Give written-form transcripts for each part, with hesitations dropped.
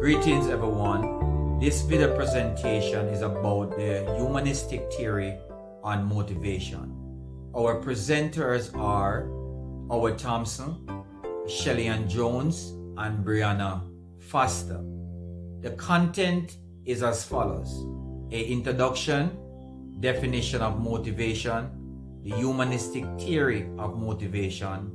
Greetings everyone. This video presentation is about the humanistic theory on motivation. Our presenters are Howard Thompson, Shelley-Ann Jones, and Brianna Foster. The content is as follows: an introduction, definition of motivation, the humanistic theory of motivation,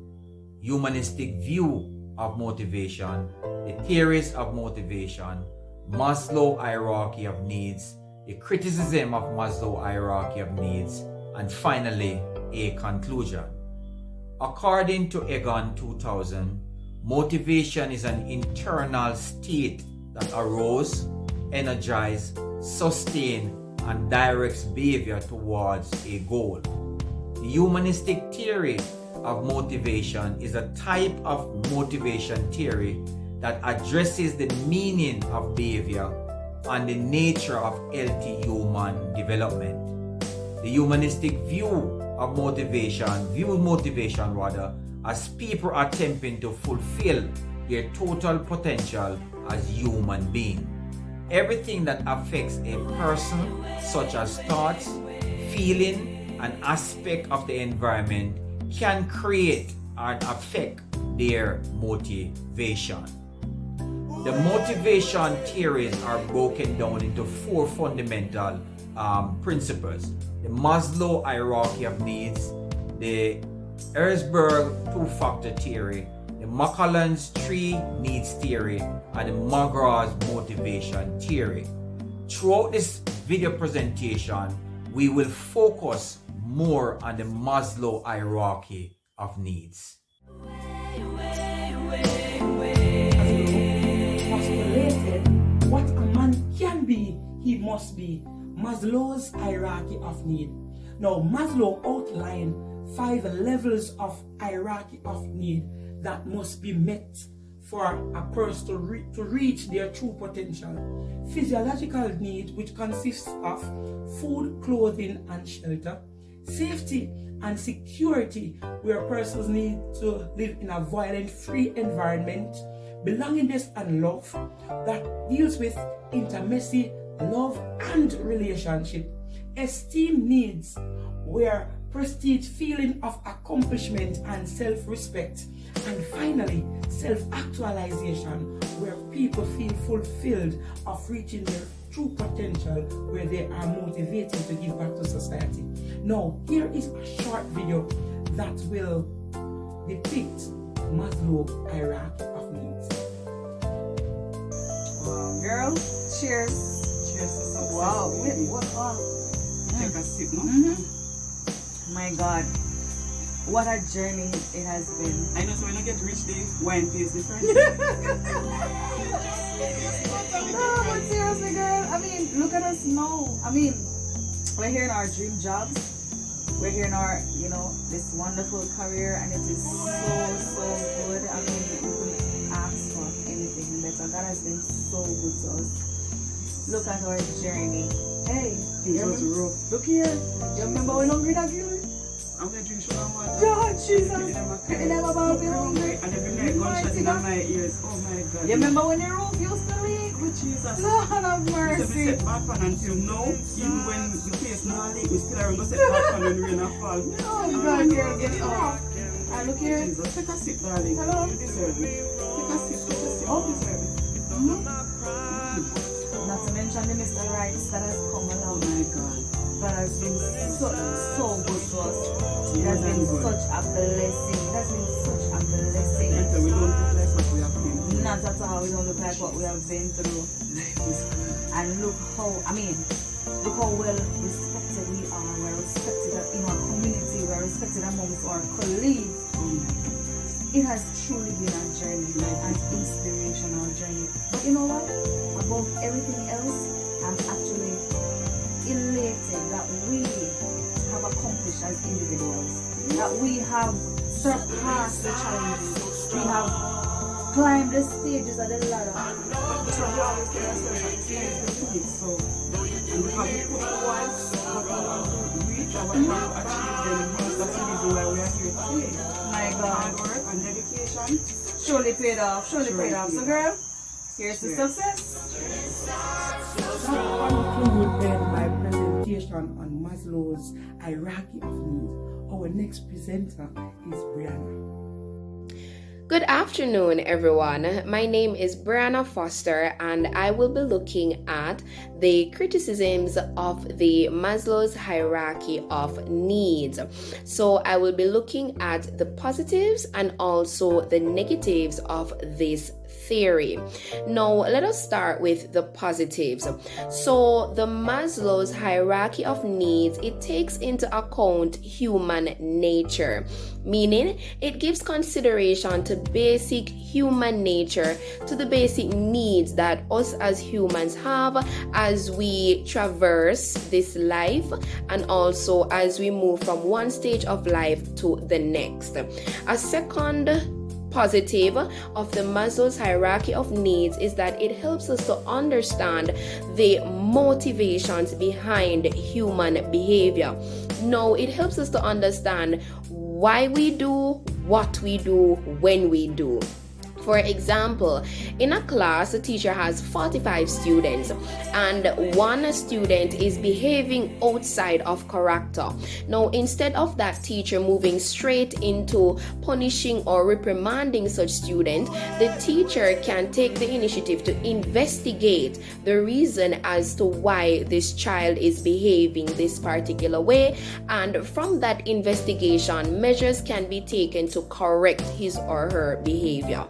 humanistic view of motivation, the theories of motivation, Maslow hierarchy of needs, the criticism of Maslow hierarchy of needs, and finally, a conclusion. According to Egan 2000, motivation is an internal state that arouse, energize, sustain, and directs behavior towards a goal. The humanistic theory of motivation is a type of motivation theory that addresses the meaning of behavior and the nature of healthy human development. The humanistic view of motivation views motivation as people attempting to fulfill their total potential as human beings. Everything that affects a person, such as thoughts, feeling, and aspect of the environment, can create and affect their motivation. The motivation theories are broken down into four fundamental principles: the Maslow hierarchy of needs, the Herzberg two-factor theory, the McClelland's three needs theory, and the McGraw's motivation theory. Throughout this video presentation, we will focus more on the Maslow hierarchy of needs. Postulated what a man can be, he must be. Maslow's hierarchy of need. Now, Maslow outlined 5 levels of hierarchy of need that must be met for a person to reach their true potential. Physiological need, which consists of food, clothing, and shelter. Safety and security, where persons need to live in a violent-free environment. Belongingness and love, that deals with intimacy, love, and relationship. Esteem needs, where prestige, feeling of accomplishment, and self-respect. And finally, self-actualization, where people feel fulfilled of reaching their true potential, where they are motivated to give back to society. Now, here is a short video that will depict Maslow hierarchy of needs. Girl, cheers. Cheers to success. Wow, baby. what? Take a sip, no? My God, what a journey it has been. I know, so when I get rich, the wine tastes different. No, but seriously, girl. I mean, look at us now. I mean, we're here in our dream jobs. We're here in our, this wonderful career, and it is so good. I mean, we couldn't ask for anything better. God has been so good to us. Look at our journey. Hey, It was rough. look here. You remember when hungry that you? I'm going to drink sugar and water. God, Jesus. You You never about to be hungry. And every night gunshot in my ears. Oh my God. You remember when your roof used to leak? Good Jesus. Lord have So we mercy. set back on until now. Even when the place now leak, we still are going to set back on when rain and fall. Oh God, girl, get it off. And look here. Jesus, take a sip, darling. Hello. You deserve it. Take a sip, take a sip. Oh. You deserve it. Not to mention the Mr. Rights that has come Oh along. my God. That has been so good to us. It has been such a blessing. It has been such a blessing. And so we don't look like what we have been. Not at all. We don't look like what we have been through. Life is good. And look how well respected we are. We're respected in our community. We're respected amongst our colleagues. Oh my God. It has truly been a journey, an inspirational journey. But you know what? Above everything else, I'm actually elated that we have accomplished as individuals, that we have surpassed the challenges, we have climbed the stages of the ladder. So we always tell ourselves that this life is good. So, and because we put towards what we want to reach and what we want to achieve, then that's the reason why we are here today. My Hard God, work and dedication. surely paid off, surely paid off. So girl, Here's to success. That concludes then my presentation on Maslow's hierarchy of needs. Our next presenter is Brianna. Good afternoon, everyone. My name is Brianna Foster, and I will be looking at the criticisms of the Maslow's hierarchy of needs. So I will be looking at the positives and also the negatives of this theory. Now, let us start with the positives. So the Maslow's hierarchy of needs, it takes into account human nature, meaning it gives consideration to basic human nature, to the basic needs that us as humans have as we traverse this life and also as we move from one stage of life to the next. A second positive of the Maslow's hierarchy of needs is that it helps us to understand the motivations behind human behavior. Now, it helps us to understand why we do what we do when we do. For example, in a class, the teacher has 45 students and one student is behaving outside of character. Now, instead of that teacher moving straight into punishing or reprimanding such student, the teacher can take the initiative to investigate the reason as to why this child is behaving this particular way, and from that investigation, measures can be taken to correct his or her behavior.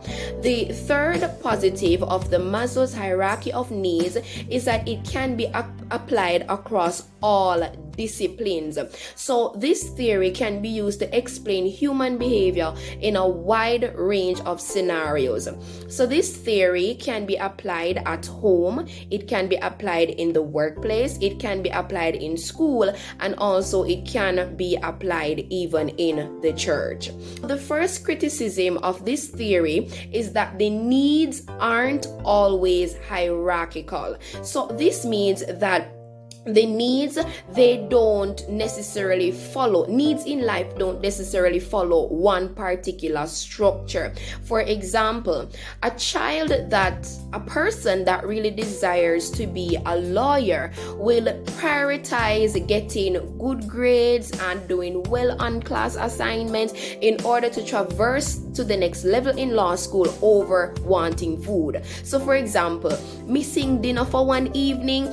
The third positive of the Maslow's hierarchy of needs is that it can be applied across all disciplines. So this theory can be used to explain human behavior in a wide range of scenarios. So this theory can be applied at home, it can be applied in the workplace, it can be applied in school, and also it can be applied even in the church. The first criticism of this theory is that the needs aren't always hierarchical. So this means that the needs, they don't necessarily follow, needs in life don't necessarily follow one particular structure. For example, a person that really desires to be a lawyer will prioritize getting good grades and doing well on class assignments in order to traverse to the next level in law school over wanting food. So for example, missing dinner for one evening,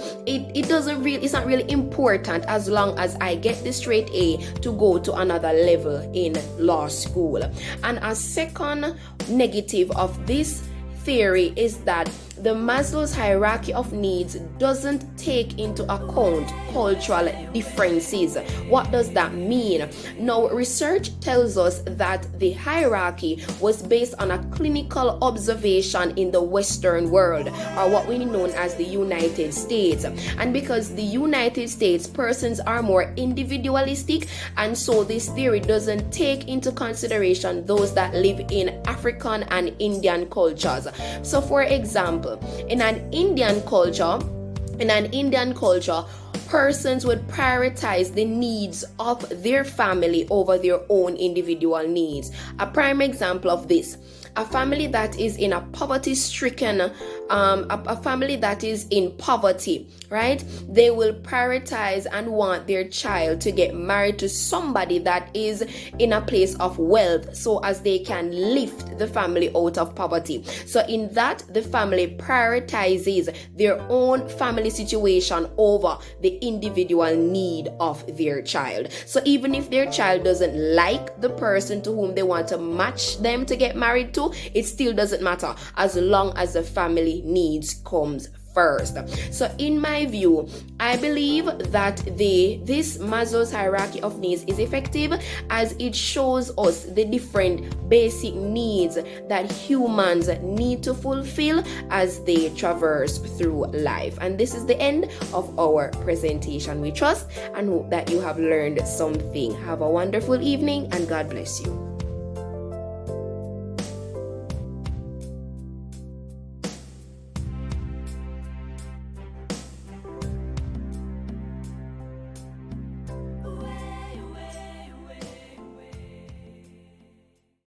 it's not really important as long as I get the straight A to go to another level in law school. And a second negative of this theory is that the Maslow's hierarchy of needs doesn't take into account cultural differences. What does that mean? Now, research tells us that the hierarchy was based on a clinical observation in the Western world, or what we know as the United States. And because the United States, persons are more individualistic, and so this theory doesn't take into consideration those that live in African and Indian cultures. So for example, in an Indian culture, persons would prioritize the needs of their family over their own individual needs. A prime example of this, a family that is in a poverty-stricken, a family that is in poverty, right? They will prioritize and want their child to get married to somebody that is in a place of wealth, so as they can lift the family out of poverty. So in that, the family prioritizes their own family situation over the individual need of their child. So even if their child doesn't like the person to whom they want to match them to get married to, it still doesn't matter as long as the family needs comes first. So in my view, I believe that this Maslow's hierarchy of needs is effective as it shows us the different basic needs that humans need to fulfill as they traverse through life. And this is the end of our presentation. We trust and hope that you have learned something. Have a wonderful evening and God bless you.